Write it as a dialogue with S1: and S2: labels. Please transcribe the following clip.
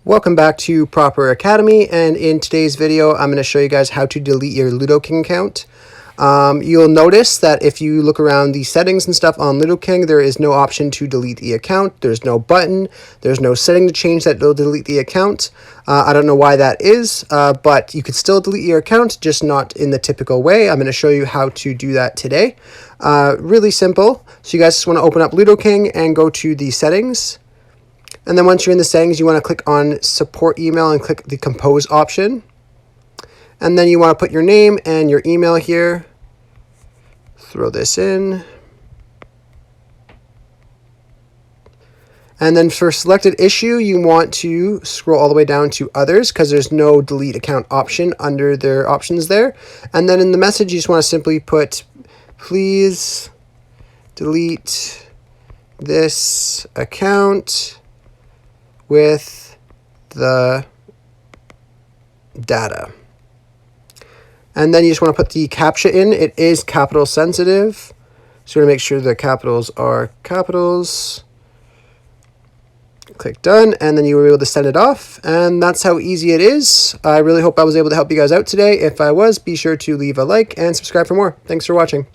S1: Welcome back to Proper Academy, and in today's video I'm going to show you guys how to delete your Ludo King account. You'll notice that if you look around the settings and stuff on Ludo King, there is no option to delete the account. There's no button. There's no setting to change that will delete the account. I don't know why that is, but you could still delete your account, just not in the typical way. I'm going to show you how to do that today. Really simple. So you guys just want to open up Ludo King and go to the settings. And then once you're in the settings, you want to click on support email and click the compose option. And then you want to put your name and your email here. Throw this in. And then for selected issue, you want to scroll all the way down to others because there's no delete account option under their options there. And then in the message, you just want to simply put, please delete this account with the data. And then you just want to put the CAPTCHA in. It is capital sensitive, so we're going to make sure the capitals are capitals. Click done, and then you were able to send it off, and that's how easy it is. I really hope I was able to help you guys out today. If I was, be sure to leave a like and subscribe for more. Thanks for watching.